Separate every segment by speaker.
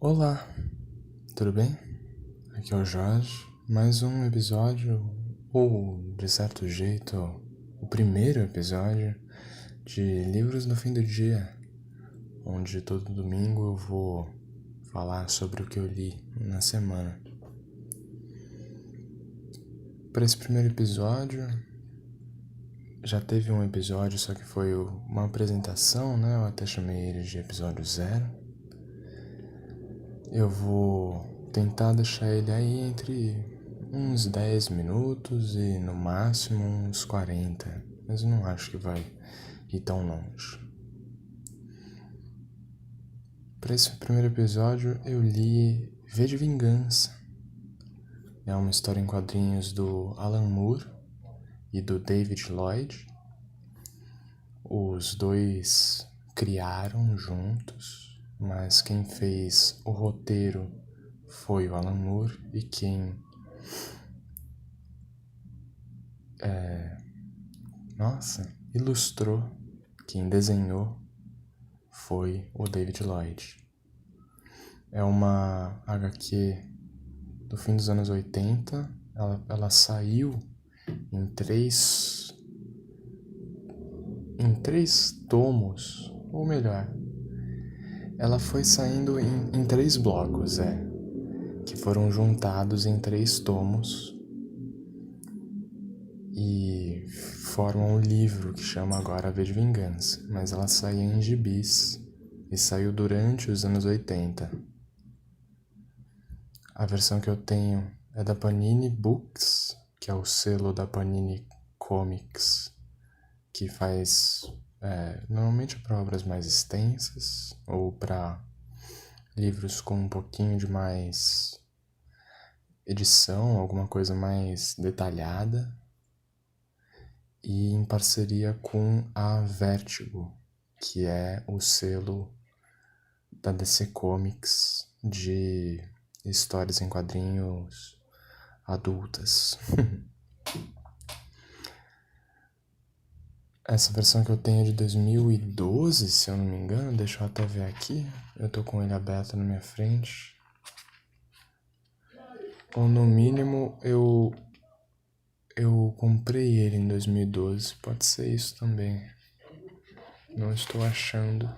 Speaker 1: Olá, tudo bem? Aqui é o Jorge, mais um episódio, ou de certo jeito, o primeiro episódio de Livros no Fim do Dia, onde todo domingo eu vou falar sobre o que eu li na semana. Para esse primeiro episódio, já teve um episódio, só que foi uma apresentação, né? Eu até chamei ele de episódio 0. Eu vou tentar deixar ele aí entre uns 10 minutos e no máximo uns 40, mas eu não acho que vai ir tão longe. Para esse primeiro episódio eu li V de Vingança. É uma história em quadrinhos do Alan Moore e do David Lloyd. Os dois criaram juntos, mas quem fez o roteiro foi o Alan Moore e quem ilustrou, quem desenhou foi o David Lloyd. É uma HQ do fim dos anos 80, ela saiu em três tomos, ou melhor, ela foi saindo em 3 blocos, que foram juntados em 3 tomos e formam um livro que chama agora V de Vingança, mas ela saía em gibis e saiu durante os anos 80. A versão que eu tenho é da Panini Books, que é o selo da Panini Comics, que faz normalmente para obras mais extensas ou para livros com um pouquinho de mais edição, alguma coisa mais detalhada, e em parceria com a Vertigo, que é o selo da DC Comics de histórias em quadrinhos adultas. Essa versão que eu tenho é de 2012, se eu não me engano. Deixa eu até ver aqui. Eu tô com ele aberto na minha frente. Ou no mínimo eu comprei ele em 2012. Pode ser isso também. Não estou achando.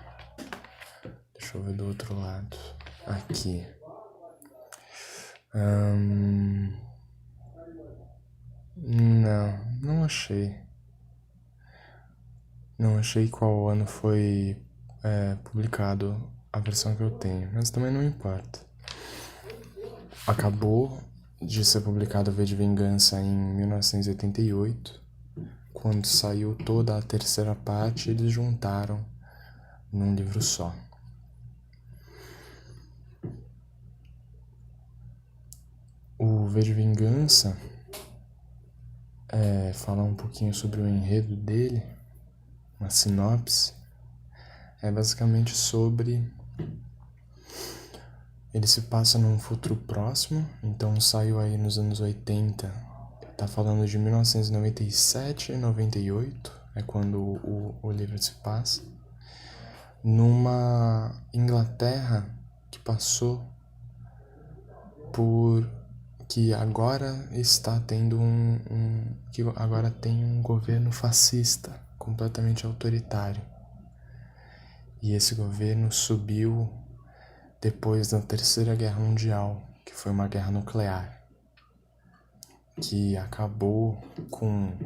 Speaker 1: Deixa eu ver do outro lado. Aqui. Não achei. Não achei qual ano foi publicado a versão que eu tenho, mas também não importa. Acabou de ser publicado V de Vingança em 1988. Quando saiu toda a terceira parte, eles juntaram num livro só. O V de Vingança fala um pouquinho sobre o enredo dele, uma sinopse. É basicamente sobre... Ele se passa num futuro próximo, então saiu aí nos anos 80. Tá falando de 1997 e 98, é quando o livro se passa. Numa Inglaterra que passou por... que agora está tendo que agora tem um governo fascista, completamente autoritário. E esse governo subiu depois da Terceira Guerra Mundial, que foi uma guerra nuclear, que acabou com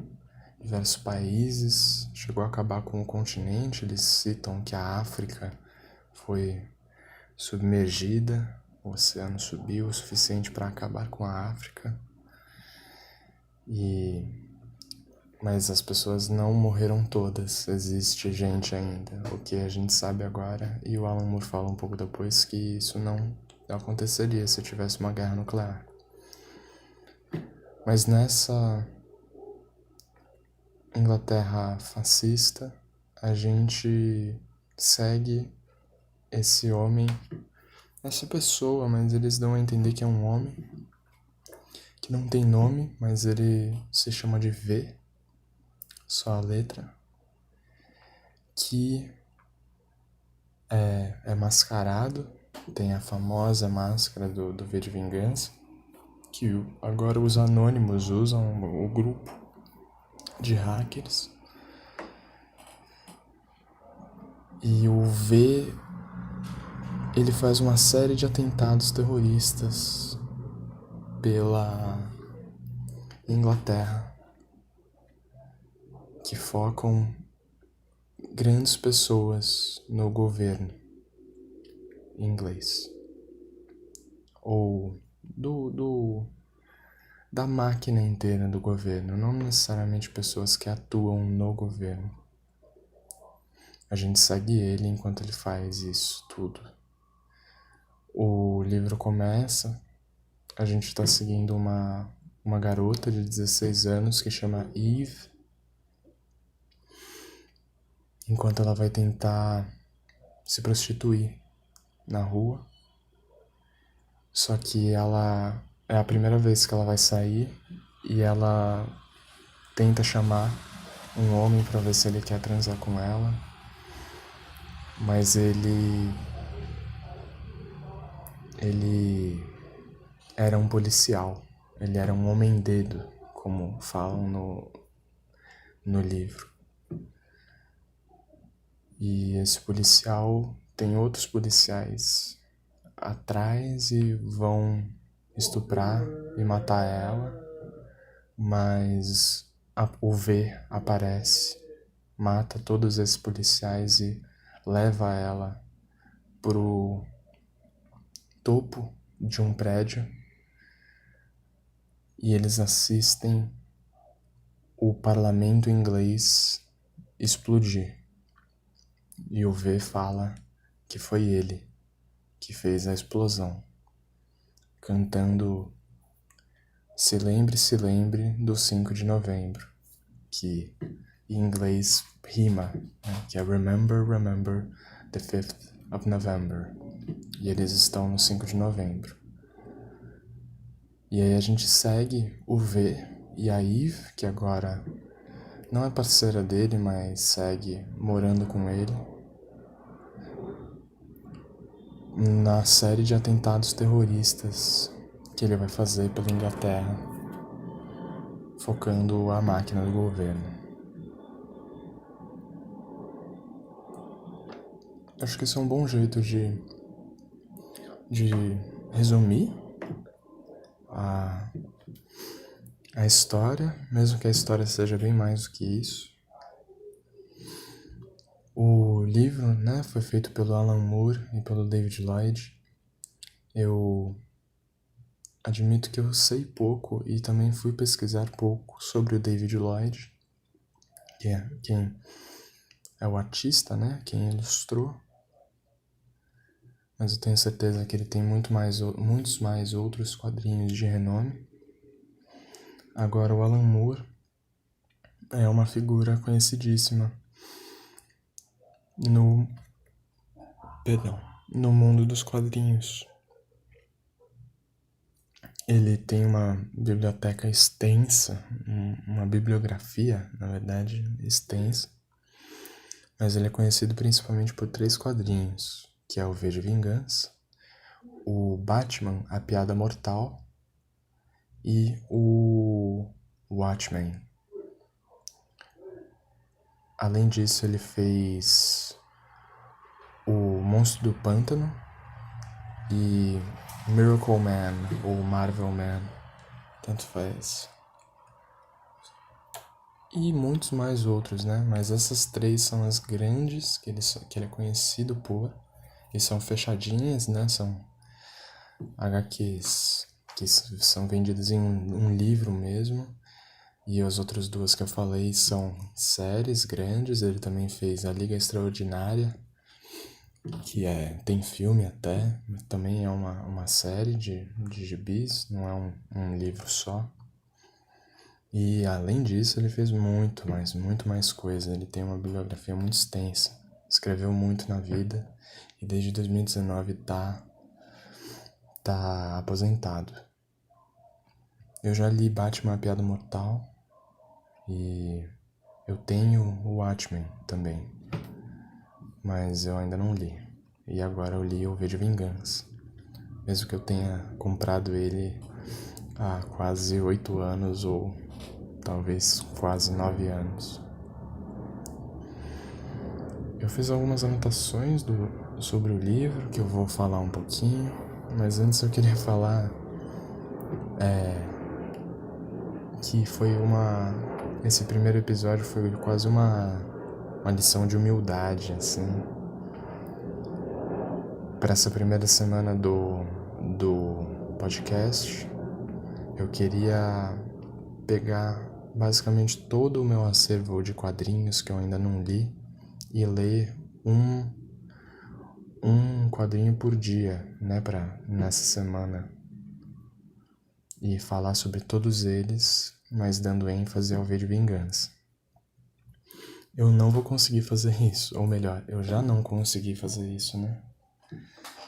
Speaker 1: diversos países, chegou a acabar com o continente. Eles citam que a África foi submergida, o oceano subiu o suficiente para acabar com a África. Mas as pessoas não morreram todas, existe gente ainda, o que a gente sabe agora, e o Alan Moore fala um pouco depois que isso não aconteceria se tivesse uma guerra nuclear. Mas nessa Inglaterra fascista, a gente segue esse homem, essa pessoa, mas eles dão a entender que é um homem, que não tem nome, mas ele se chama de V, só a letra, que é mascarado tem a famosa máscara do V de Vingança, que agora os anônimos usam, o grupo de hackers. E o V, ele faz uma série de atentados terroristas pela Inglaterra, que focam grandes pessoas no governo inglês, ou da máquina inteira do governo, não necessariamente pessoas que atuam no governo. A gente segue ele enquanto ele faz isso tudo. O livro começa, a gente está seguindo uma garota de 16 anos que chama Eve, enquanto ela vai tentar se prostituir na rua. Só que ela é a primeira vez que ela vai sair e ela tenta chamar um homem para ver se ele quer transar com ela, mas ele era um policial, ele era um homem-dedo, como falam no livro. E esse policial tem outros policiais atrás e vão estuprar e matar ela, mas o V aparece, mata todos esses policiais e leva ela pro topo de um prédio e eles assistem o parlamento inglês explodir. E o V fala que foi ele que fez a explosão, cantando se lembre do 5 de novembro, que em inglês rima, né? Que é remember the 5th of November. E eles estão no 5 de novembro. E aí a gente segue o V e a Eve, que agora não é parceira dele, mas segue morando com ele, na série de atentados terroristas que ele vai fazer pela Inglaterra, focando a máquina do governo. Acho que esse é um bom jeito de resumir a história, mesmo que a história seja bem mais do que isso. O livro, né, foi feito pelo Alan Moore e pelo David Lloyd. Eu admito que eu sei pouco e também fui pesquisar pouco sobre o David Lloyd, que é quem é o artista, né, quem ilustrou. Mas eu tenho certeza que ele tem muitos mais outros quadrinhos de renome. Agora, o Alan Moore é uma figura conhecidíssima no mundo dos quadrinhos. Ele tem uma biblioteca extensa, uma bibliografia, na verdade, extensa, mas ele é conhecido principalmente por 3 quadrinhos, que é o V de Vingança, o Batman, A Piada Mortal e o Watchmen. Além disso, ele fez o Monstro do Pântano e Miracle Man ou Marvel Man, tanto faz. E muitos mais outros, né? Mas essas 3 são as grandes que ele é conhecido por. E são fechadinhas, né? São HQs que são vendidas em um livro mesmo. E as outras 2 que eu falei são séries grandes. Ele também fez A Liga Extraordinária, que tem filme até, mas também é uma série de gibis, não é um livro só. E além disso, ele fez muito mais coisa. Ele tem uma bibliografia muito extensa, escreveu muito na vida e desde 2019 tá aposentado. Eu já li Batman, A Piada Mortal e eu tenho o Watchmen também, mas eu ainda não li. e agora eu li o V de Vingança. Mesmo que eu tenha comprado ele há quase 8 anos ou talvez quase 9 anos. Eu fiz algumas anotações sobre o livro que eu vou falar um pouquinho, mas antes eu queria falar que esse primeiro episódio foi quase uma lição de humildade, assim. Para essa primeira semana do podcast, eu queria pegar basicamente todo o meu acervo de quadrinhos que eu ainda não li e ler um quadrinho por dia, né, nessa semana. E falar sobre todos eles, mas dando ênfase ao V de Vingança. Eu não vou conseguir fazer isso, ou melhor, eu já não consegui fazer isso, né?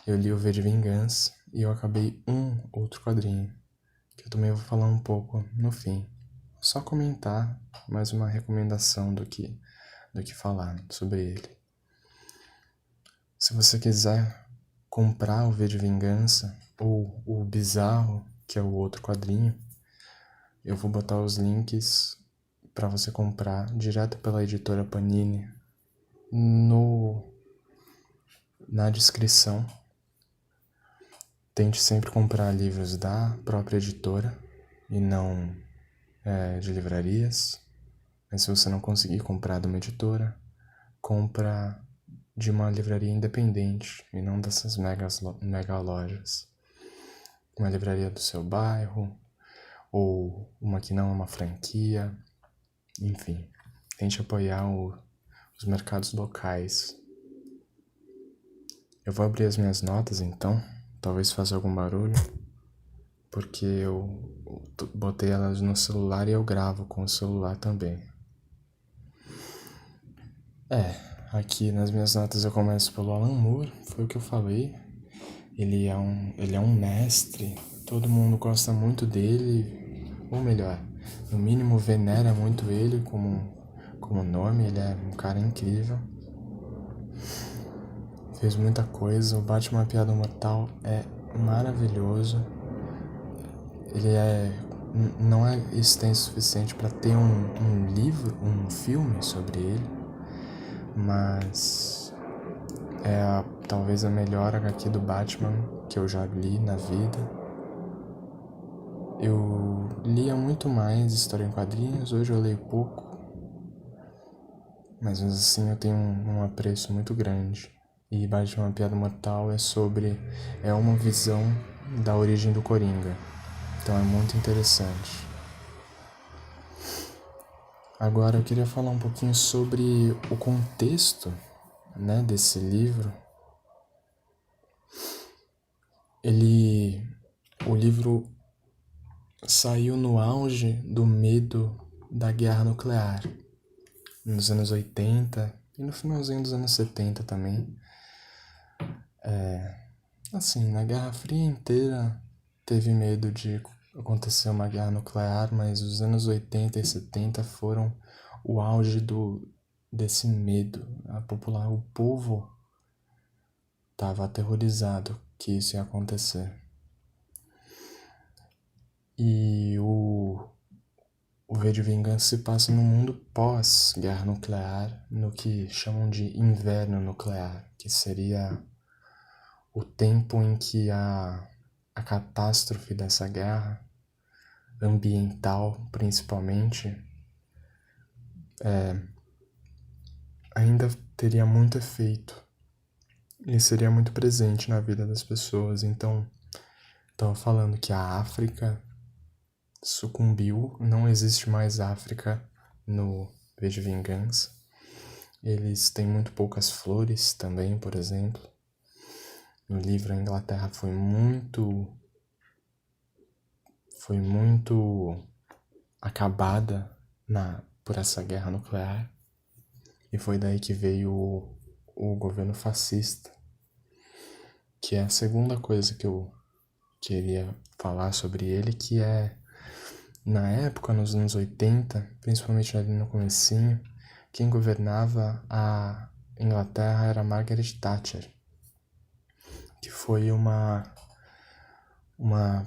Speaker 1: Eu li o V de Vingança e eu acabei um outro quadrinho, que eu também vou falar um pouco no fim. Só comentar, mais uma recomendação do que falar sobre ele. Se você quiser comprar o V de Vingança ou o Bizarro, que é o outro quadrinho, eu vou botar os links para você comprar direto pela editora Panini na descrição. Tente sempre comprar livros da própria editora e não de livrarias. Mas se você não conseguir comprar de uma editora, compra de uma livraria independente e não dessas mega lojas. Uma livraria do seu bairro, ou uma que não é uma franquia, enfim. Tente apoiar os mercados locais. Eu vou abrir as minhas notas então, talvez faça algum barulho, porque eu botei elas no celular e eu gravo com o celular também. Aqui nas minhas notas eu começo pelo Alan Moore, foi o que eu falei. Ele é um mestre, todo mundo gosta muito dele, ou melhor, no mínimo venera muito ele como nome, ele é um cara incrível. Fez muita coisa, o Batman Piada Mortal é maravilhoso. Ele não é extenso o suficiente para ter um livro, um filme sobre ele, mas talvez a melhor HQ do Batman que eu já li na vida. Eu lia muito mais história em quadrinhos, hoje eu leio pouco, mas assim eu tenho um apreço muito grande. E Batman Piada Mortal é uma visão da origem do Coringa, então é muito interessante. Agora eu queria falar um pouquinho sobre o contexto, né, desse livro. O livro saiu no auge do medo da guerra nuclear, nos anos 80 e no finalzinho dos anos 70 também. Na Guerra Fria inteira teve medo de acontecer uma guerra nuclear, mas os anos 80 e 70 foram o auge desse medo. O povo estava aterrorizado que isso ia acontecer. E o V de Vingança se passa no mundo pós-guerra nuclear, no que chamam de inverno nuclear, que seria o tempo em que a catástrofe dessa guerra, ambiental principalmente, ainda teria muito efeito e seria muito presente na vida das pessoas. Então, estava falando que a África sucumbiu, não existe mais África no V de Vingança. Eles têm muito poucas flores também, por exemplo. No livro, a Inglaterra foi muito acabada por essa guerra nuclear. E foi daí que veio o governo fascista, que é a segunda coisa que eu queria falar sobre ele, que é, na época, nos anos 80, principalmente ali no comecinho, quem governava a Inglaterra era Margaret Thatcher. que foi uma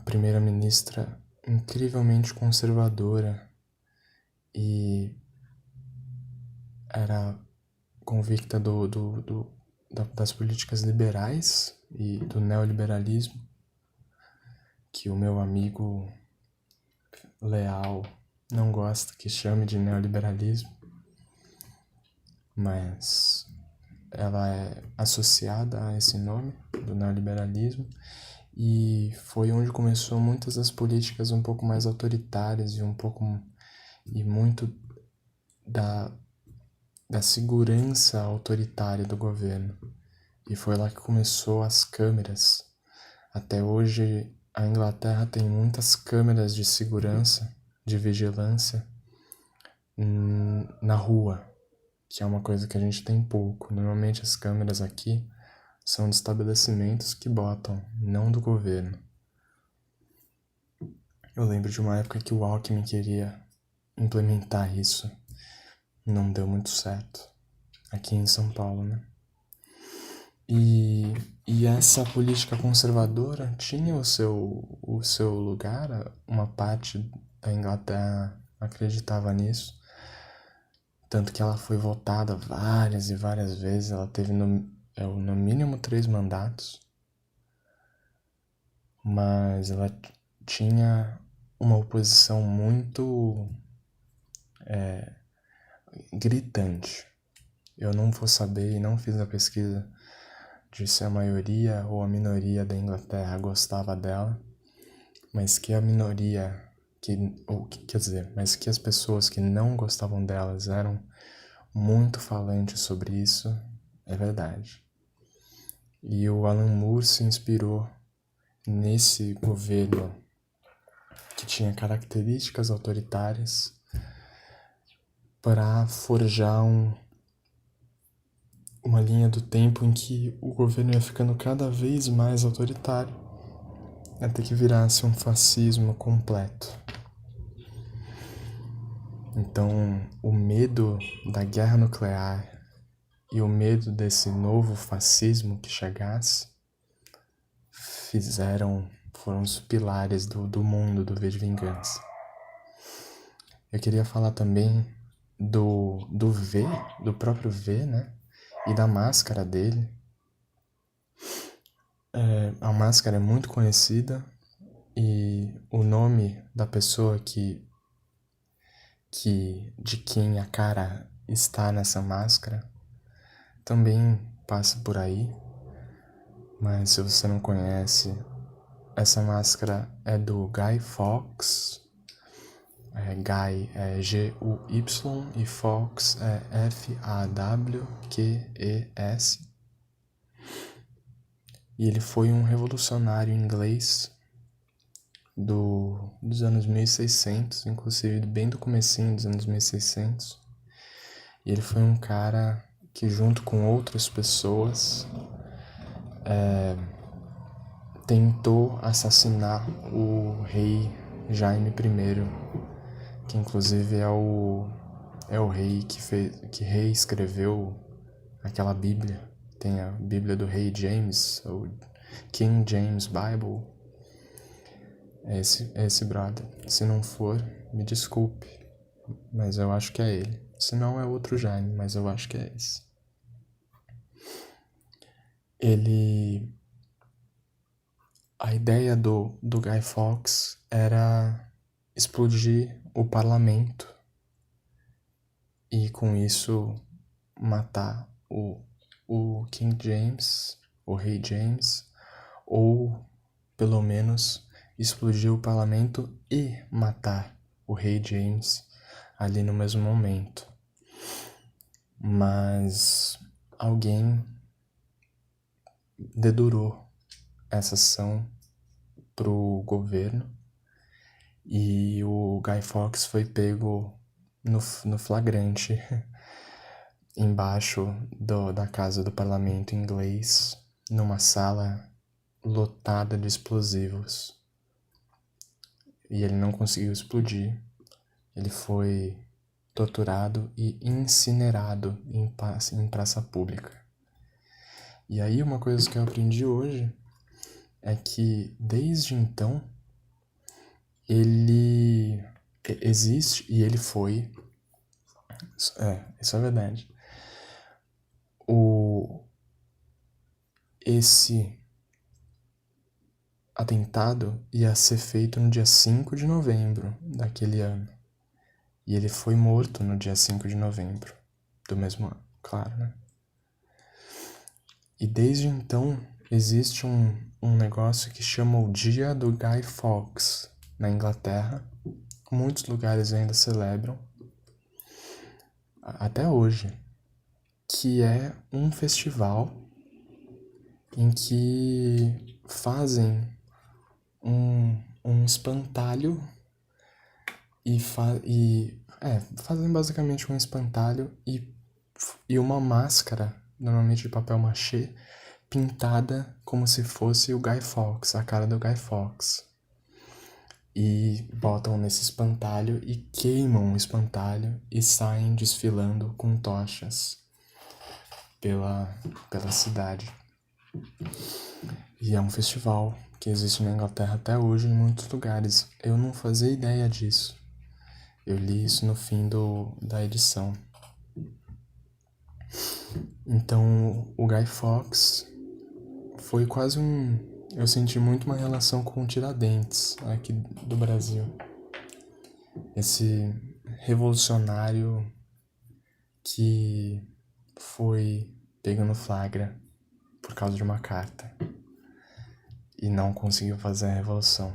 Speaker 1: primeira-ministra incrivelmente conservadora e era convicta das políticas liberais e do neoliberalismo, que o meu amigo Leal não gosta que chame de neoliberalismo, mas ela é associada a esse nome do neoliberalismo e foi onde começou muitas das políticas um pouco mais autoritárias e muito da segurança autoritária do governo. E foi lá que começou as câmeras. Até hoje a Inglaterra tem muitas câmeras de segurança, de vigilância na rua, que é uma coisa que a gente tem pouco. Normalmente as câmeras aqui são de estabelecimentos que botam, não do governo. Eu lembro de uma época que o Alckmin queria implementar isso. Não deu muito certo. Aqui em São Paulo, né? E essa política conservadora tinha o seu lugar, uma parte da Inglaterra acreditava nisso, tanto que ela foi votada várias e várias vezes, ela teve no mínimo 3 mandatos, mas ela tinha uma oposição muito gritante. Eu não vou saber e não fiz a pesquisa de se a maioria ou a minoria da Inglaterra gostava dela, mas que a minoria, mas que as pessoas que não gostavam delas eram muito falantes sobre isso, é verdade. E o Alan Moore se inspirou nesse governo que tinha características autoritárias para forjar uma linha do tempo em que o governo ia ficando cada vez mais autoritário, até que virasse um fascismo completo. Então, o medo da guerra nuclear e o medo desse novo fascismo que chegasse foram os pilares do mundo do V de Vingança. Eu queria falar também do V, do próprio V, né? E da máscara dele. A máscara é muito conhecida e o nome da pessoa de quem a cara está nessa máscara também passa por aí, mas se você não conhece, essa máscara é do Guy Fawkes. Guy é G-U-Y e Fawkes é F-A-W-Q-E-S. E ele foi um revolucionário inglês dos anos 1600, inclusive bem do comecinho dos anos 1600. E ele foi um cara que, junto com outras pessoas, tentou assassinar o rei Jaime I, que inclusive é o rei que reescreveu aquela Bíblia. Tem a Bíblia do rei James, ou King James Bible. É esse brother. Se não for, me desculpe, mas eu acho que é ele. Se não, é outro Jaime, mas eu acho que é esse. A ideia do Guy Fawkes era explodir o parlamento e com isso matar o King James, o rei James, ou pelo menos explodir o parlamento e matar o rei James ali no mesmo momento. Mas alguém dedurou essa ação pro governo e o Guy Fawkes foi pego no flagrante embaixo da casa do parlamento inglês, numa sala lotada de explosivos. E ele não conseguiu explodir. Ele foi torturado e incinerado em praça pública. E aí uma coisa que eu aprendi hoje é que desde então ele existe e ele foi. Isso é verdade. Esse atentado ia ser feito no dia 5 de novembro daquele ano. E ele foi morto no dia 5 de novembro do mesmo ano, claro, né? E desde então existe um negócio que chama o Dia do Guy Fawkes na Inglaterra. Muitos lugares ainda celebram, até hoje, que é um festival em que fazem um espantalho fazem basicamente um espantalho e uma máscara, normalmente de papel machê, pintada como se fosse o Guy Fawkes, a cara do Guy Fawkes. E botam nesse espantalho e queimam o espantalho e saem desfilando com tochas pela cidade. E é um festival que existe na Inglaterra até hoje em muitos lugares. Eu não fazia ideia disso. Eu li isso no fim da edição. Então, o Guy Fawkes foi quase eu senti muito uma relação com o Tiradentes, aqui do Brasil. Esse revolucionário que foi pego no flagra por causa de uma carta e não conseguiu fazer a revolução.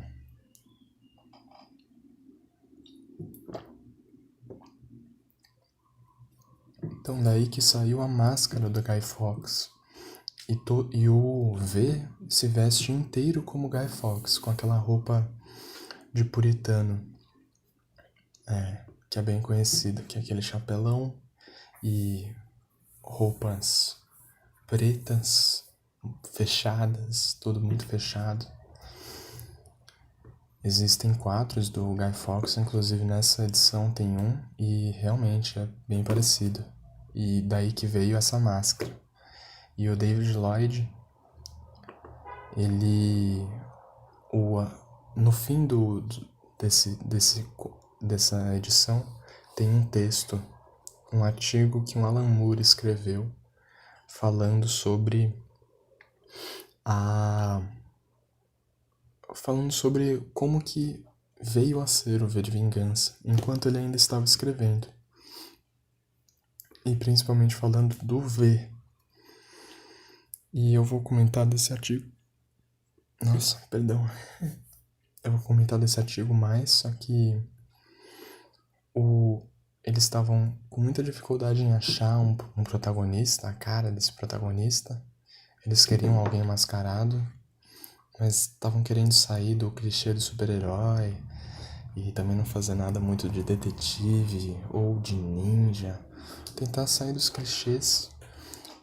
Speaker 1: Então daí que saiu a máscara do Guy Fawkes. E o V se veste inteiro como Guy Fawkes, com aquela roupa de puritano, que é bem conhecida, que é aquele chapelão e roupas pretas, fechadas, tudo muito fechado. Existem quadros do Guy Fawkes, inclusive nessa edição tem um, e realmente é bem parecido. E daí que veio essa máscara. E o David Lloyd, ele... no fim dessa edição, tem um texto, um artigo que um Alan Moore escreveu, falando sobre como que veio a ser o V de Vingança, enquanto ele ainda estava escrevendo. E principalmente falando do V. E eu vou comentar desse artigo. Nossa, perdão. Eu vou comentar desse artigo mais, só que eles estavam com muita dificuldade em achar um protagonista, a cara desse protagonista. Eles queriam alguém mascarado, mas estavam querendo sair do clichê do super-herói e também não fazer nada muito de detetive ou de ninja. Tentar sair dos clichês.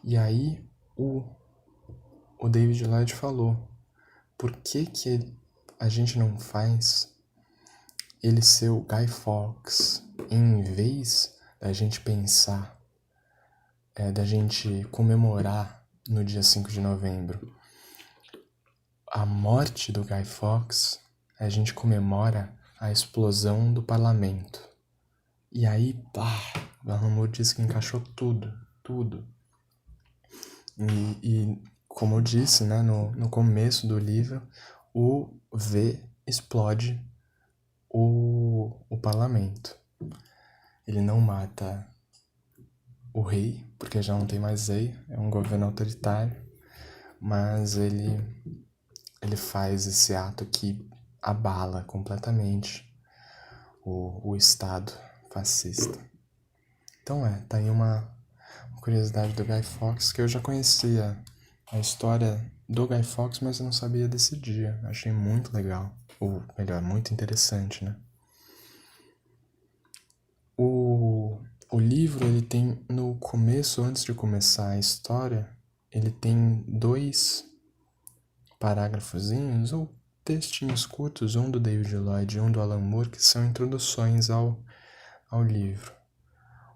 Speaker 1: E aí o David Lloyd falou: por que a gente não faz ele ser o Guy Fawkes em vez da gente pensar, da gente comemorar no dia 5 de novembro a morte do Guy Fawkes, a gente comemora a explosão do parlamento. E aí, o Alan Moore disse que encaixou tudo. E como eu disse, né, no começo do livro, o V explode o parlamento. Ele não mata o rei, porque já não tem mais rei, é um governo autoritário, mas ele faz esse ato que abala completamente o Estado fascista. Então tá aí uma curiosidade do Guy Fawkes, que eu já conhecia a história do Guy Fawkes, mas eu não sabia desse dia. Achei muito legal, ou melhor, muito interessante, né? O livro, ele tem, no começo, antes de começar a história, ele tem 2 parágrafozinhos ou textinhos curtos, um do David Lloyd e um do Alan Moore, que são introduções ao livro.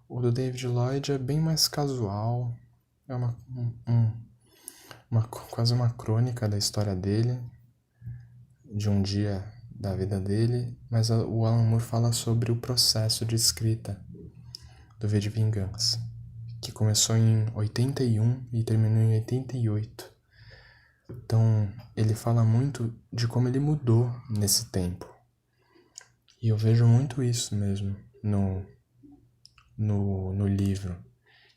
Speaker 1: O do David Lloyd é bem mais casual, é quase uma crônica da história dele, de um dia da vida dele, mas o Alan Moore fala sobre o processo de escrita do V de Vingança, que começou em 81 e terminou em 88. Então, ele fala muito de como ele mudou nesse tempo. E eu vejo muito isso mesmo no livro.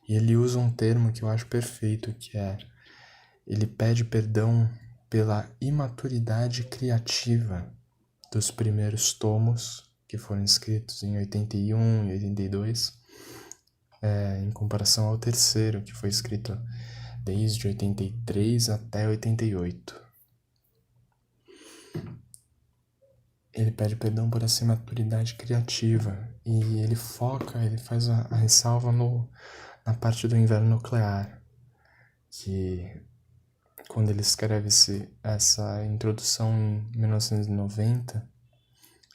Speaker 1: E ele usa um termo que eu acho perfeito, que é: ele pede perdão pela imaturidade criativa dos primeiros tomos, que foram escritos em 81 e 82, em comparação ao terceiro, que foi escrito desde 83 até 88. Ele pede perdão por essa imaturidade criativa e ele faz a ressalva na parte do inverno nuclear, que quando ele escreve essa introdução em 1990,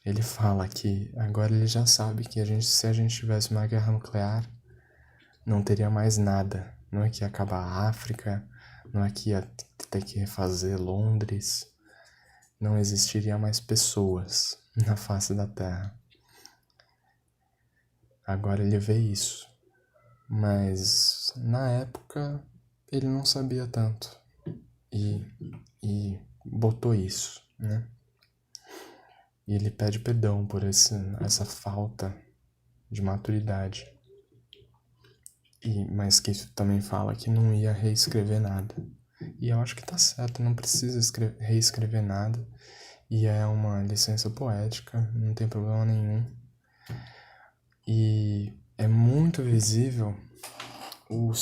Speaker 1: ele fala que agora ele já sabe que se a gente tivesse uma guerra nuclear, não teria mais nada. Não é que ia acabar a África, não é que ia ter que refazer Londres, não existiria mais pessoas na face da Terra. Agora ele vê isso, mas na época ele não sabia tanto e botou isso, né? E ele pede perdão por essa falta de maturidade, mas que também fala que não ia reescrever nada. E eu acho que tá certo, não precisa reescrever nada. E é uma licença poética, não tem problema nenhum. E é muito visível. O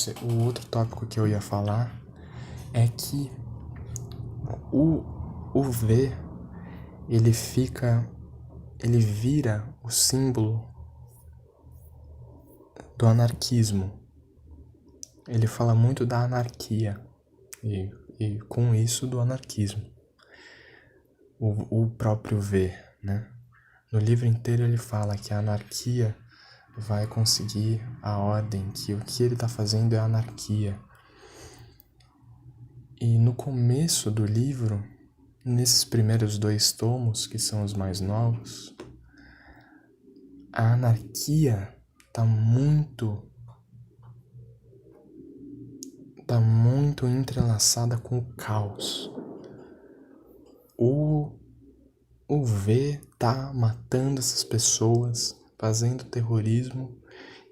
Speaker 1: outro tópico que eu ia falar é que o V, ele vira o símbolo do anarquismo. Ele fala muito da anarquia e com isso do anarquismo. O próprio V, né? No livro inteiro ele fala que a anarquia vai conseguir a ordem, que o que ele está fazendo é anarquia. E no começo do livro, nesses primeiros 2 tomos, que são os mais novos, a anarquia tá muito entrelaçada com o caos. O V tá matando essas pessoas, fazendo terrorismo,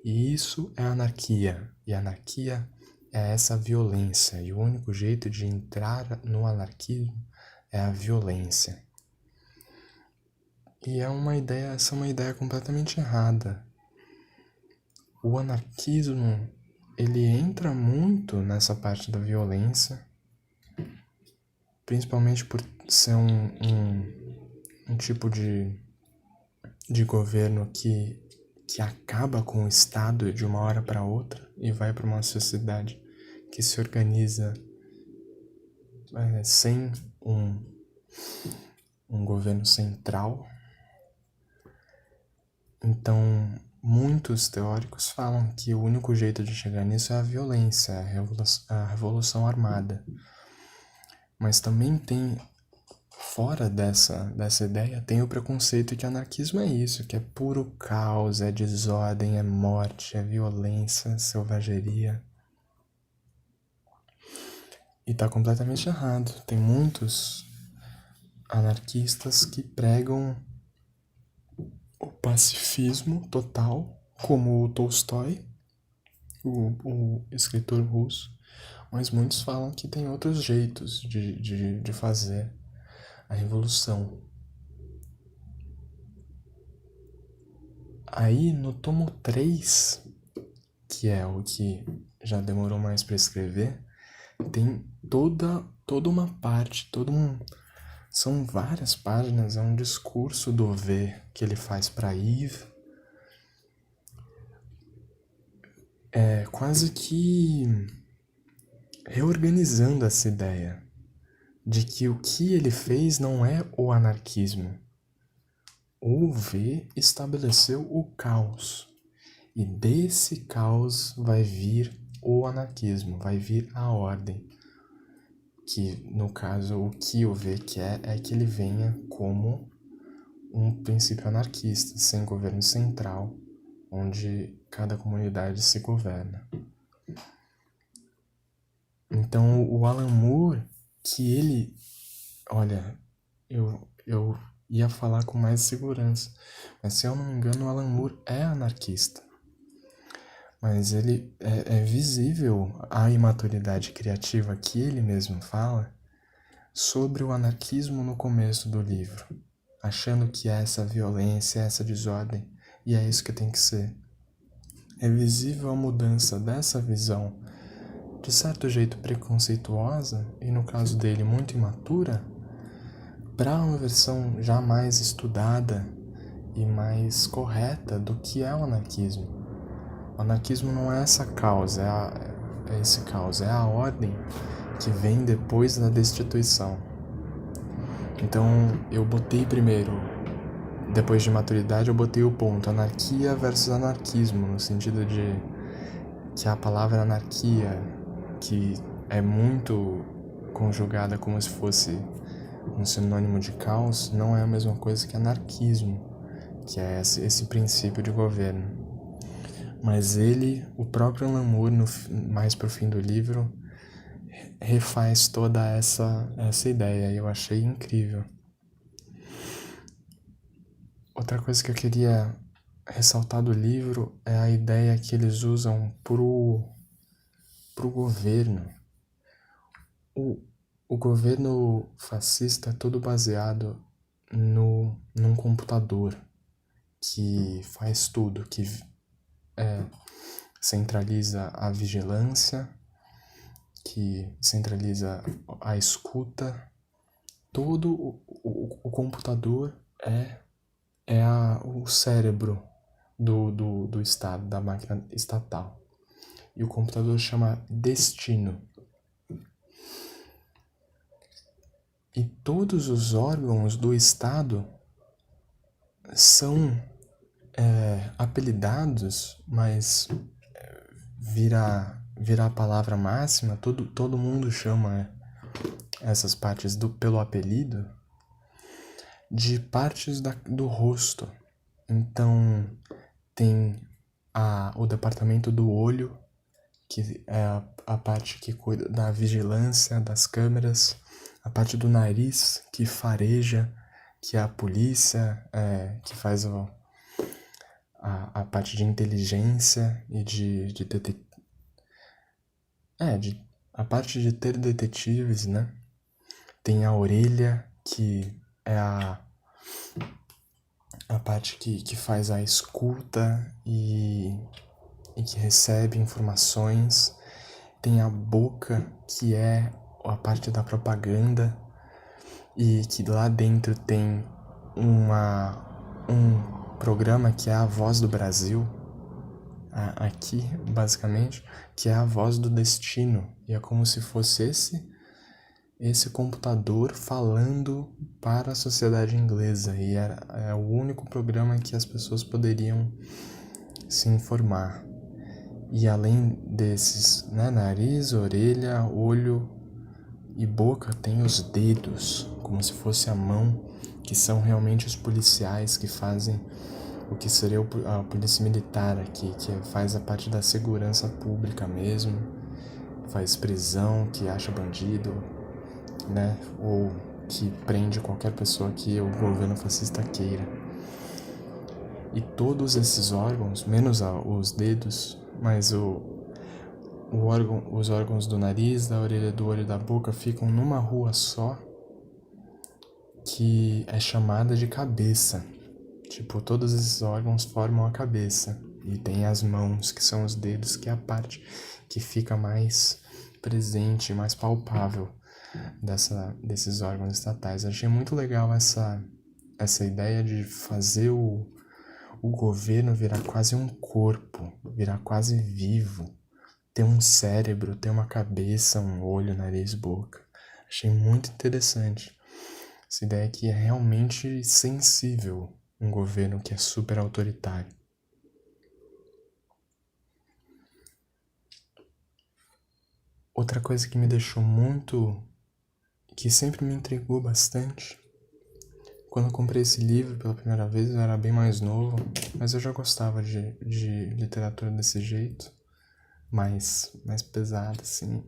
Speaker 1: e isso é anarquia. E anarquia é essa violência, e o único jeito de entrar no anarquismo é a violência. E essa é uma ideia completamente errada. O anarquismo, ele entra muito nessa parte da violência, principalmente por ser um tipo de governo que acaba com o Estado de uma hora para outra e vai para uma sociedade que se organiza sem um governo central. Então, muitos teóricos falam que o único jeito de chegar nisso é a violência, a revolução armada. Mas também tem, fora dessa ideia, tem o preconceito que anarquismo é isso, que é puro caos, é desordem, é morte, é violência, selvageria. E tá completamente errado. Tem muitos anarquistas que pregam o pacifismo total, como o Tolstói, o escritor russo, mas muitos falam que tem outros jeitos de fazer a revolução. Aí no tomo 3, que é o que já demorou mais para escrever, tem toda uma parte, são várias páginas, é um discurso do V que ele faz para Yves, quase que reorganizando essa ideia de que o que ele fez não é o anarquismo. O V estabeleceu o caos, e desse caos vai vir o anarquismo, vai vir a ordem. que no caso o que o V quer é que ele venha como um princípio anarquista, sem governo central, onde cada comunidade se governa. Então o Alan Moore, que ele, olha, eu ia falar com mais segurança, mas se eu não me engano o Alan Moore é anarquista. Mas ele é visível a imaturidade criativa que ele mesmo fala sobre o anarquismo no começo do livro, achando que é essa violência, essa desordem, e é isso que tem que ser. É visível a mudança dessa visão, de certo jeito preconceituosa, e no caso dele muito imatura, para uma versão já mais estudada e mais correta do que é o anarquismo. O anarquismo não é essa causa, é esse caos, é a ordem que vem depois da destituição. Então eu botei primeiro, depois de maturidade, eu botei o ponto anarquia versus anarquismo, no sentido de que a palavra anarquia, que é muito conjugada como se fosse um sinônimo de caos, não é a mesma coisa que anarquismo, que é esse princípio de governo. Mas ele, o próprio Alan Moore, mais pro fim do livro, refaz toda essa ideia e eu achei incrível. Outra coisa que eu queria ressaltar do livro é a ideia que eles usam pro governo. O governo fascista é todo baseado num computador que faz tudo, que centraliza a vigilância, que centraliza a escuta. Todo o computador o cérebro do Estado, da máquina estatal. E o computador chama destino. E todos os órgãos do Estado são apelidados, mas vira a palavra máxima, todo mundo chama essas partes pelo apelido de partes do rosto. Então tem o departamento do olho, que é a parte que cuida da vigilância das câmeras, a parte do nariz, que fareja, que é a polícia, que faz a parte de inteligência e a parte de ter detetives, né? Tem a orelha, que é a parte que faz a escuta e que recebe informações. Tem a boca, que é a parte da propaganda, e que lá dentro tem um programa que é a Voz do Brasil, aqui, basicamente, que é a voz do destino. E é como se fosse esse computador falando para a sociedade inglesa. E é o único programa que as pessoas poderiam se informar. E além desses, né, nariz, orelha, olho e boca, tem os dedos, como se fosse a mão, que são realmente os policiais que fazem o que seria a polícia militar aqui, que faz a parte da segurança pública mesmo, faz prisão, que acha bandido, né, ou que prende qualquer pessoa que o governo fascista queira. E todos esses órgãos, menos os dedos, mas os órgãos do nariz, da orelha, do olho e da boca ficam numa rua só, que é chamada de cabeça. Tipo, todos esses órgãos formam a cabeça. E tem as mãos, que são os dedos, que é a parte que fica mais presente, mais palpável desses órgãos estatais. Eu achei muito legal essa ideia de fazer o governo virar quase um corpo, virar quase vivo, ter um cérebro, ter uma cabeça, um olho, nariz, boca. Achei muito interessante. Essa ideia que é realmente sensível, um governo que é super autoritário. Outra coisa que me deixou muito que sempre me intrigou bastante. Quando eu comprei esse livro pela primeira vez, eu era bem mais novo, mas eu já gostava de literatura desse jeito, mais pesada, assim.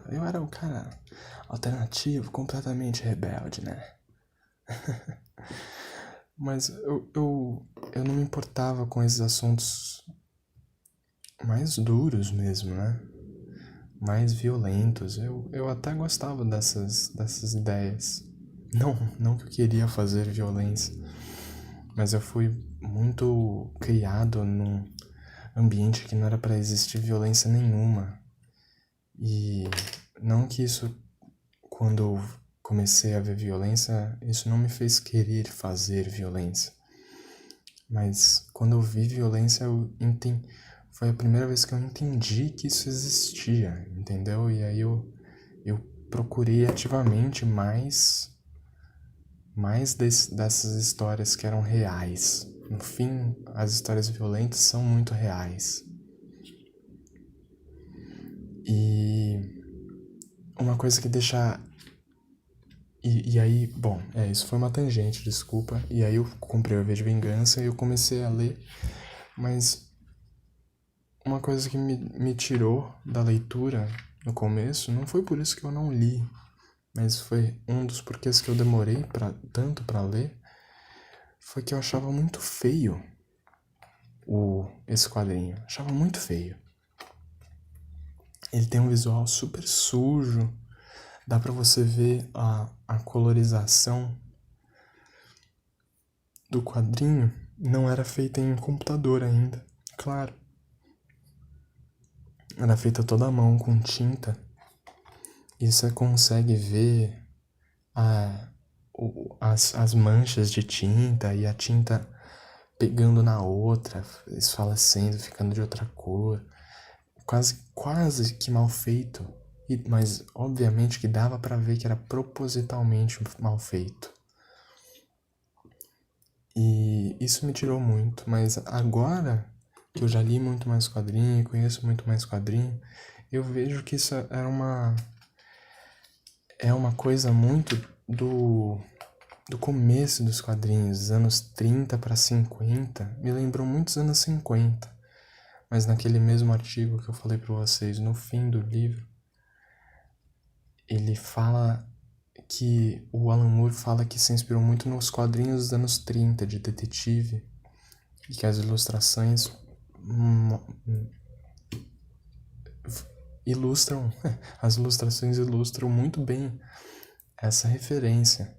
Speaker 1: Eu era um cara alternativo, completamente rebelde, né? Mas eu não me importava com esses assuntos mais duros mesmo, né? Mais violentos. Eu até gostava dessas ideias. Não que eu queria fazer violência, mas eu fui muito criado num ambiente que não era para existir violência nenhuma. E não que isso, quando eu comecei a ver violência, isso não me fez querer fazer violência. Mas quando eu vi violência, foi a primeira vez que eu entendi que isso existia, entendeu? E aí eu procurei ativamente dessas histórias que eram reais. No fim, as histórias violentas são muito reais. E uma coisa que deixa... E aí, bom, isso foi uma tangente, desculpa. E aí eu comprei o V de Vingança e eu comecei a ler, mas uma coisa que me tirou da leitura no começo, não foi por isso que eu não li, mas foi um dos porquês que eu demorei tanto pra ler, foi que eu achava muito feio esse quadrinho. Achava muito feio. Ele tem um visual super sujo, dá pra você ver a colorização do quadrinho, não era feita em computador ainda, claro. Era feita toda à mão, com tinta. E você consegue ver as manchas de tinta e a tinta pegando na outra, esfalecendo, ficando de outra cor. Quase que mal feito. Mas obviamente que dava pra ver que era propositalmente mal feito. E isso me tirou muito, mas agora que eu já li muito mais quadrinho, conheço muito mais quadrinho, eu vejo que isso é uma coisa muito do começo dos quadrinhos, anos 30 para 50, me lembrou muitos anos 50. Mas naquele mesmo artigo que eu falei para vocês, no fim do livro, ele fala que o Alan Moore fala que se inspirou muito nos quadrinhos dos anos 30 de detetive e que as ilustrações as ilustrações ilustram muito bem essa referência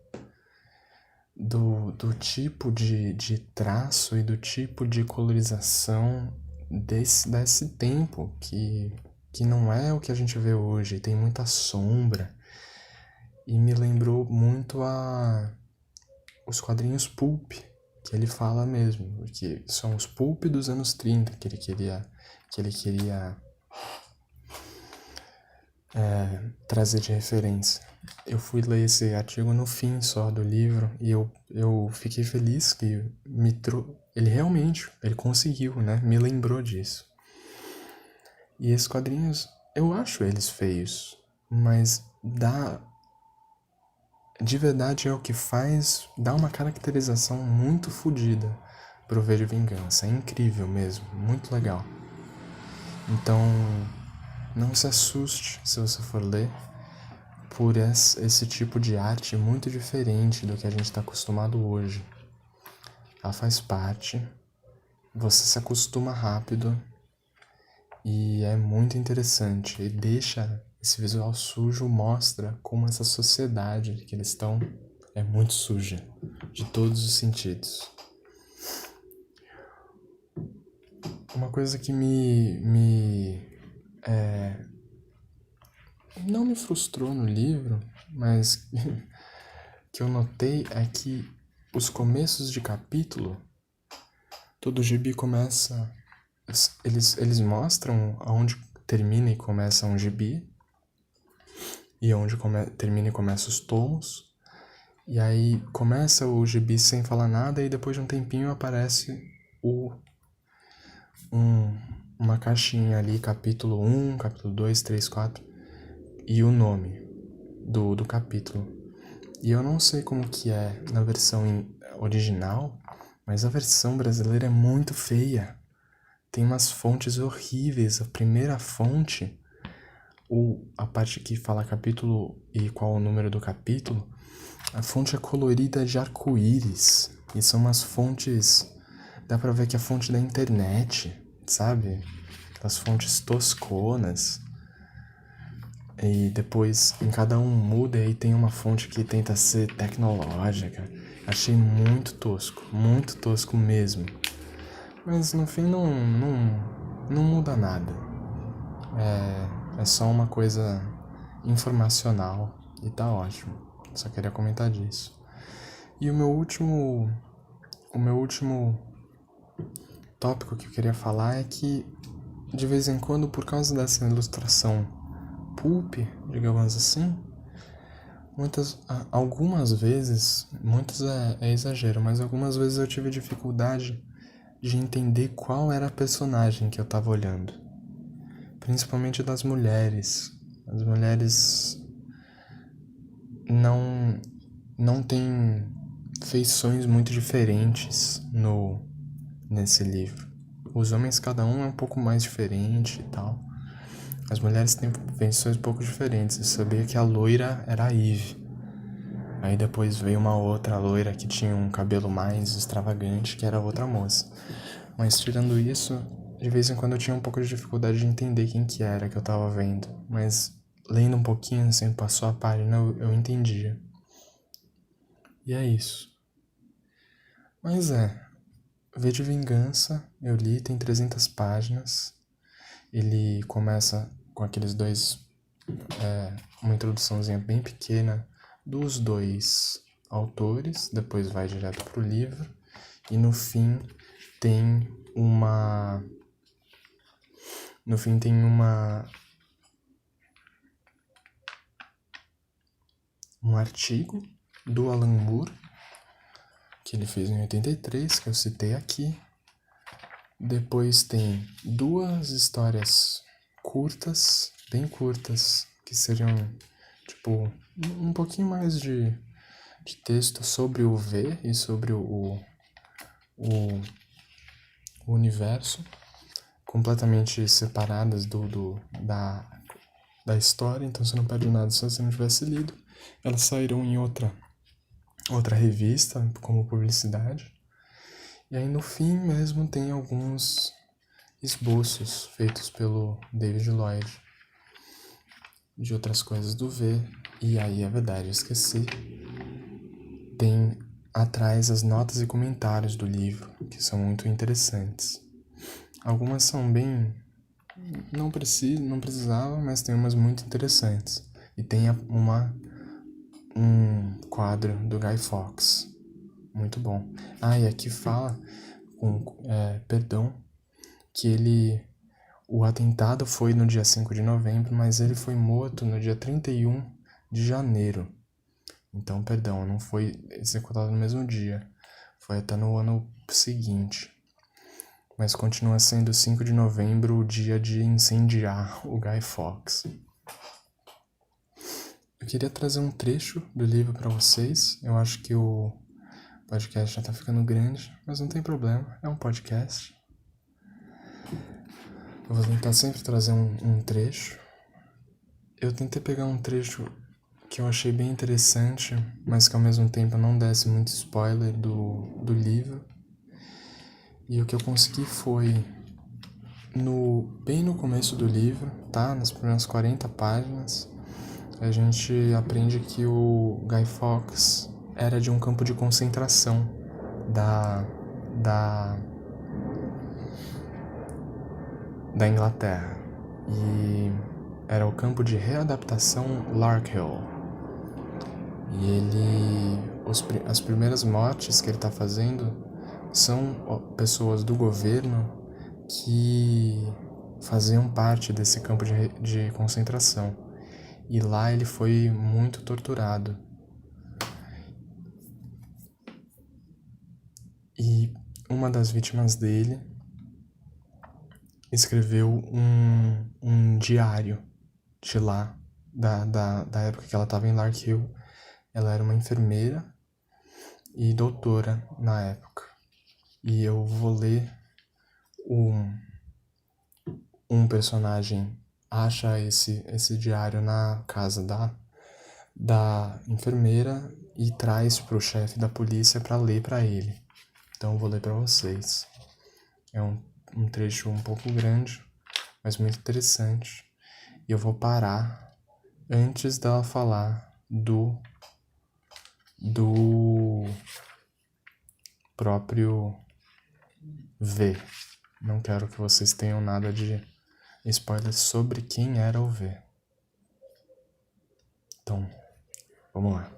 Speaker 1: do tipo de traço e do tipo de colorização desse tempo que não é o que a gente vê hoje, tem muita sombra. E me lembrou muito os quadrinhos pulp, que ele fala mesmo, que são os pulp dos anos 30 que ele queria trazer de referência. Eu fui ler esse artigo no fim só do livro e eu fiquei feliz que ele realmente, ele conseguiu, né? Me lembrou disso. E esses quadrinhos, eu acho eles feios, mas de verdade é o que dá uma caracterização muito fodida pro V de Vingança. É incrível mesmo, muito legal. Então, não se assuste se você for ler por esse tipo de arte muito diferente do que a gente está acostumado hoje. Ela faz parte, você se acostuma rápido e é muito interessante. E esse visual sujo mostra como essa sociedade que eles estão é muito suja, de todos os sentidos. Uma coisa que não me frustrou no livro, mas que eu notei é que os começos de capítulo, todo gibi começa... Eles mostram aonde termina e começa um gibi, e onde termina e começa os tomos, e aí começa o gibi sem falar nada, e depois de um tempinho aparece uma caixinha ali, capítulo 1, capítulo 2, 3, 4, e o nome. do capítulo. E eu não sei como que é na versão original, mas a versão brasileira é muito feia. Tem umas fontes horríveis. A primeira fonte, a parte que fala capítulo e qual o número do capítulo, a fonte é colorida de arco-íris. E são umas fontes... Dá pra ver que é a fonte da internet, sabe? Aquelas fontes tosconas. E depois em cada um muda e aí tem uma fonte que tenta ser tecnológica. Achei muito tosco mesmo. Mas no fim não muda nada. É só uma coisa informacional e tá ótimo. Só queria comentar disso. E o meu último tópico que eu queria falar é que de vez em quando, por causa dessa ilustração pulp, digamos assim, algumas vezes, muitas é exagero, mas algumas vezes eu tive dificuldade de entender qual era a personagem que eu tava olhando. Principalmente das mulheres. As mulheres não têm feições muito diferentes nesse livro. Os homens, cada um é um pouco mais diferente e tal. As mulheres têm feições um pouco diferentes. Eu sabia que a loira era a Eve. Aí depois veio uma outra loira que tinha um cabelo mais extravagante, que era outra moça. Mas tirando isso, de vez em quando eu tinha um pouco de dificuldade de entender quem que era que eu tava vendo. Mas lendo um pouquinho, assim, passou a página, eu entendia. E é isso. Mas V de Vingança, eu li, tem 300 páginas. Ele começa com aqueles dois... uma introduçãozinha bem pequena dos dois autores, depois vai direto pro livro. E no fim tem uma... um artigo do Alan Moore, que ele fez em 83, que eu citei aqui. Depois tem duas histórias curtas, bem curtas, que seriam, tipo, um pouquinho mais de texto sobre o V e sobre o universo, completamente separadas da história, então você não perde nada se você não tivesse lido. Elas saíram em outra revista, como publicidade. E aí no fim mesmo tem alguns esboços feitos pelo David Lloyd de outras coisas do V. E aí é verdade, eu esqueci. Tem atrás as notas e comentários do livro, que são muito interessantes. Algumas são bem... não precisava, mas tem umas muito interessantes. E tem um quadro do Guy Fawkes, muito bom. E aqui fala, que o atentado foi no dia 5 de novembro, mas ele foi morto no dia 31 de janeiro. Então, não foi executado no mesmo dia, foi até no ano seguinte. Mas continua sendo 5 de novembro o dia de incendiar o Guy Fawkes. Eu queria trazer um trecho do livro para vocês. Eu acho que o podcast já tá ficando grande, mas não tem problema, é um podcast. Eu vou tentar sempre trazer um trecho. Eu tentei pegar um trecho que eu achei bem interessante, mas que ao mesmo tempo não desse muito spoiler do livro. E o que eu consegui foi bem no começo do livro, tá? Nas primeiras 40 páginas, a gente aprende que o Guy Fawkes era de um campo de concentração da Inglaterra. E era o campo de readaptação Larkhill. E as primeiras mortes que ele está fazendo são pessoas do governo que faziam parte desse campo de concentração. E lá ele foi muito torturado. E uma das vítimas dele escreveu um diário de lá, da época que ela estava em Lark Hill. Ela era uma enfermeira e doutora na época. E eu vou ler um personagem acha esse diário na casa da enfermeira e traz pro chefe da polícia para ler para ele. Então eu vou ler para vocês. É um trecho um pouco grande, mas muito interessante. E eu vou parar antes dela falar do próprio V. Não quero que vocês tenham nada de spoiler sobre quem era o V. Então, vamos lá.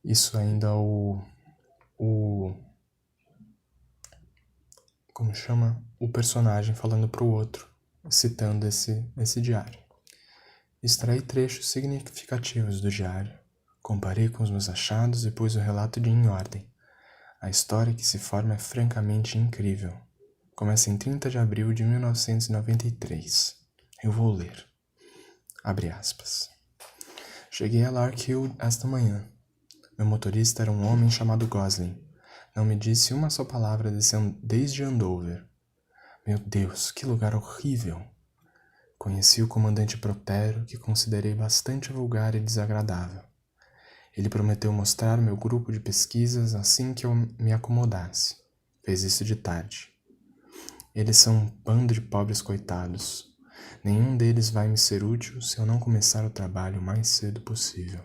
Speaker 1: Isso ainda como chama? O personagem falando pro outro, citando esse diário. Extraí trechos significativos do diário, comparei com os meus achados e pus o relato em ordem. A história que se forma é francamente incrível. Começa em 30 de abril de 1993. Eu vou ler. Abre aspas. Cheguei a Lark Hill esta manhã. Meu motorista era um homem chamado Gosling. Não me disse uma só palavra desde Andover. Meu Deus, que lugar horrível! Conheci o comandante Protero, que considerei bastante vulgar e desagradável. Ele prometeu mostrar meu grupo de pesquisas assim que eu me acomodasse. Fez isso de tarde. Eles são um bando de pobres coitados. Nenhum deles vai me ser útil se eu não começar o trabalho o mais cedo possível.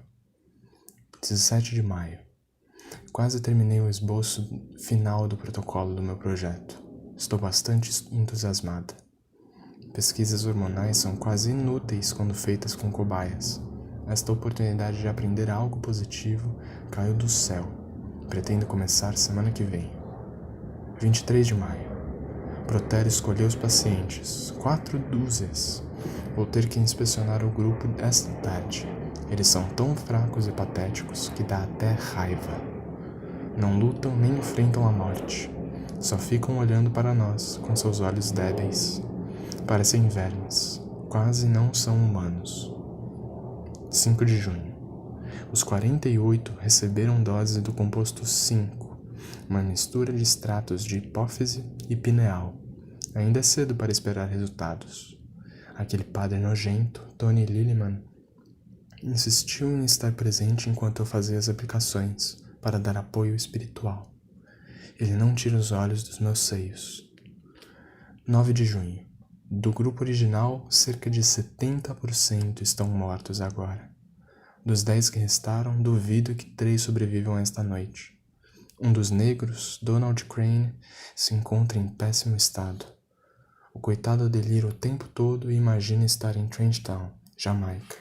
Speaker 1: 17 de maio. Quase terminei o esboço final do protocolo do meu projeto. Estou bastante entusiasmada. Pesquisas hormonais são quase inúteis quando feitas com cobaias. Esta oportunidade de aprender algo positivo caiu do céu. Pretendo começar semana que vem. 23 de maio. Protero escolheu os pacientes, 4 dúzias. Vou ter que inspecionar o grupo esta tarde. Eles são tão fracos e patéticos que dá até raiva. Não lutam nem enfrentam a morte. Só ficam olhando para nós com seus olhos débeis. Parecem vermes. Quase não são humanos. 5 de junho. Os 48 receberam dose do composto 5, uma mistura de extratos de hipófise e pineal. Ainda é cedo para esperar resultados. Aquele padre nojento, Tony Lilliman, insistiu em estar presente enquanto eu fazia as aplicações, para dar apoio espiritual. Ele não tira os olhos dos meus seios. 9 de junho. Do grupo original, cerca de 70% estão mortos agora. Dos 10 que restaram, duvido que 3 sobrevivam esta noite. Um dos negros, Donald Crane, se encontra em péssimo estado. O coitado delira o tempo todo e imagina estar em Trenchtown, Jamaica.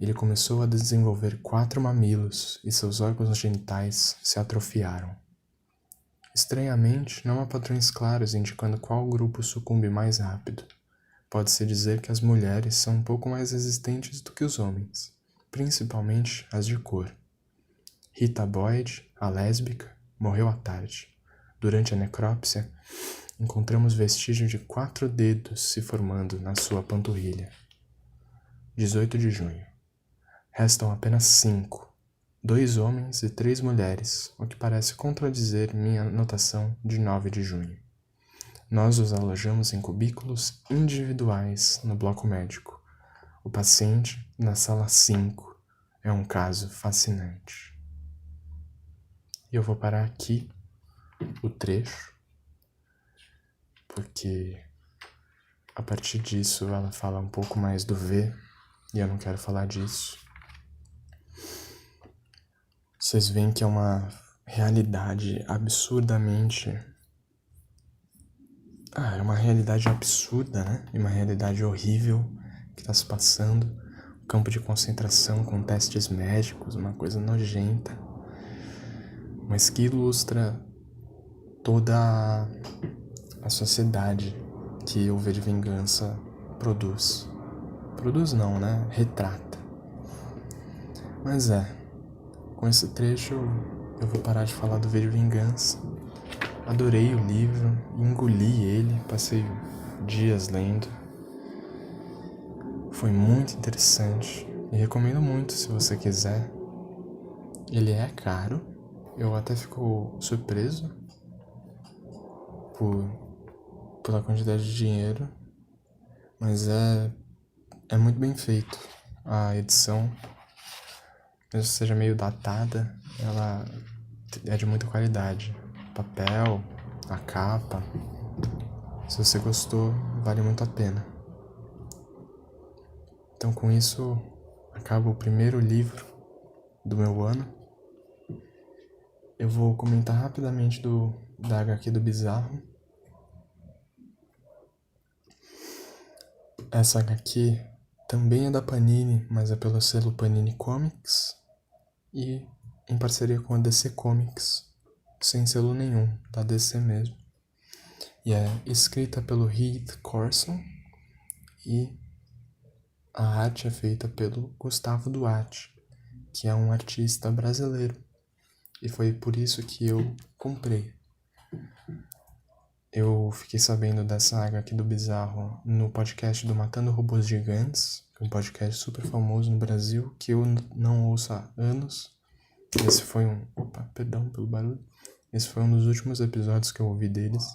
Speaker 1: Ele começou a desenvolver 4 mamilos e seus órgãos genitais se atrofiaram. Estranhamente, não há padrões claros indicando qual grupo sucumbe mais rápido. Pode-se dizer que as mulheres são um pouco mais resistentes do que os homens, principalmente as de cor. Rita Boyd, a lésbica, morreu à tarde. Durante a necrópsia, encontramos vestígios de 4 dedos se formando na sua panturrilha. 18 de junho. Restam apenas 5. 2 homens e 3 mulheres, o que parece contradizer minha anotação de 9 de junho. Nós os alojamos em cubículos individuais no bloco médico. O paciente na sala 5 é um caso fascinante. E eu vou parar aqui o trecho, porque a partir disso ela fala um pouco mais do V, e eu não quero falar disso. Vocês veem que é uma realidade absurdamente... é uma realidade absurda, né? E uma realidade horrível que está se passando. Campo de concentração com testes médicos, uma coisa nojenta. Mas que ilustra toda a sociedade que o V de Vingança produz. Produz não, né? Retrata. Mas com esse trecho eu vou parar de falar do V de Vingança. Adorei o livro, engoli ele, passei dias lendo. Foi muito interessante e recomendo muito se você quiser. Ele é caro, eu até fico surpreso pela quantidade de dinheiro, mas é muito bem feito. A edição, mesmo que seja meio datada, ela é de muita qualidade. O papel, a capa, se você gostou, vale muito a pena. Então com isso, acaba o primeiro livro do meu ano. Eu vou comentar rapidamente da HQ do Bizarro. Essa HQ também é da Panini, mas é pelo selo Panini Comics e em parceria com a DC Comics, sem selo nenhum, da DC mesmo. E é escrita pelo Heath Corson e a arte é feita pelo Gustavo Duarte, que é um artista brasileiro. E foi por isso que eu comprei. Eu fiquei sabendo dessa HQ do Bizarro no podcast do Matando Robôs Gigantes, um podcast super famoso no Brasil, que eu não ouço há anos. Esse foi Opa, perdão pelo barulho. Esse foi um dos últimos episódios que eu ouvi deles.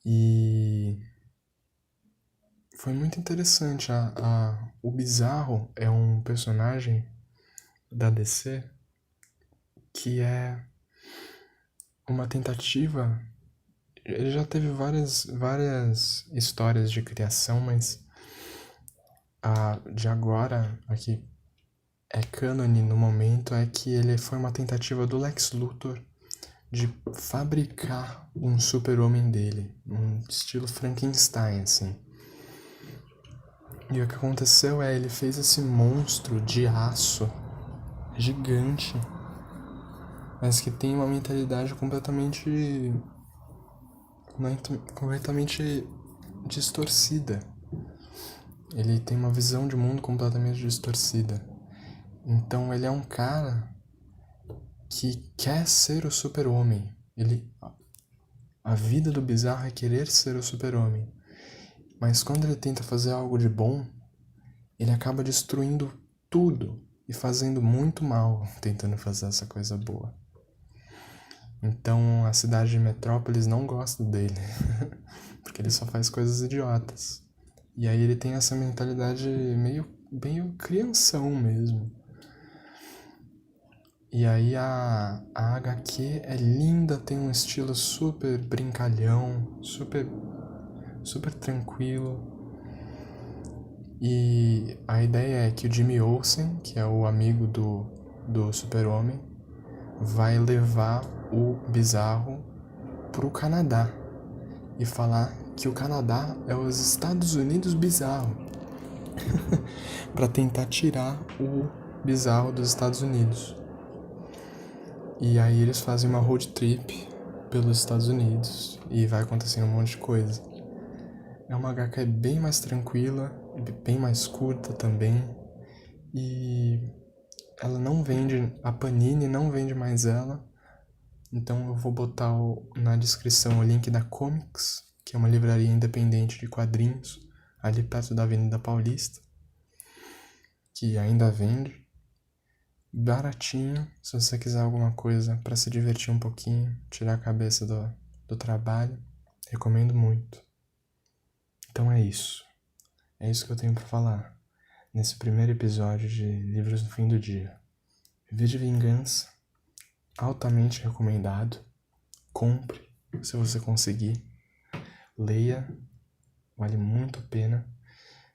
Speaker 1: E foi muito interessante. O Bizarro é um personagem da DC que é uma tentativa. Ele já teve várias histórias de criação, mas a de agora, aqui é cânone no momento, é que ele foi uma tentativa do Lex Luthor de fabricar um super-homem dele, um estilo Frankenstein, assim. E o que aconteceu ele fez esse monstro de aço gigante, mas que tem uma mentalidade completamente distorcida. Ele tem uma visão de mundo completamente distorcida. Então ele é um cara que quer ser o super-homem. A vida do Bizarro é querer ser o super-homem. Mas quando ele tenta fazer algo de bom, ele acaba destruindo tudo e fazendo muito mal tentando fazer essa coisa boa. Então a cidade de Metrópolis não gosta dele, porque ele só faz coisas idiotas. E aí ele tem essa mentalidade meio crianção mesmo. E aí a HQ é linda, tem um estilo super brincalhão, super tranquilo. E a ideia é que o Jimmy Olsen, que é o amigo do Super-Homem, vai levar o Bizarro pro Canadá e falar que o Canadá é os Estados Unidos Bizarro para tentar tirar o Bizarro dos Estados Unidos. E aí eles fazem uma road trip pelos Estados Unidos e vai acontecendo um monte de coisa. É uma HQ bem mais tranquila, bem mais curta também. E ela não vende, a Panini não vende mais ela. Então eu vou botar na descrição o link da Comics, que é uma livraria independente de quadrinhos, ali perto da Avenida Paulista, que ainda vende. Baratinho, se você quiser alguma coisa para se divertir um pouquinho, tirar a cabeça do trabalho, recomendo muito. Então é isso que eu tenho para falar nesse primeiro episódio de Livros no Fim do Dia. V de Vingança, altamente recomendado. Compre se você conseguir, leia, vale muito a pena.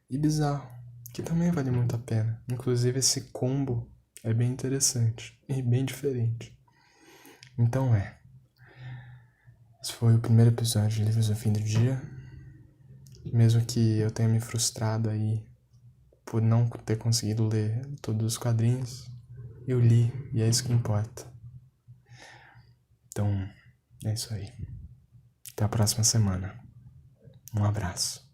Speaker 1: E Bizarro, que também vale muito a pena. Inclusive esse combo é bem interessante e bem diferente. Então esse foi o primeiro episódio de Livros no Fim do Dia. Mesmo que eu tenha me frustrado aí por não ter conseguido ler todos os quadrinhos, eu li e é isso que importa. Então, é isso aí. Até a próxima semana. Um abraço.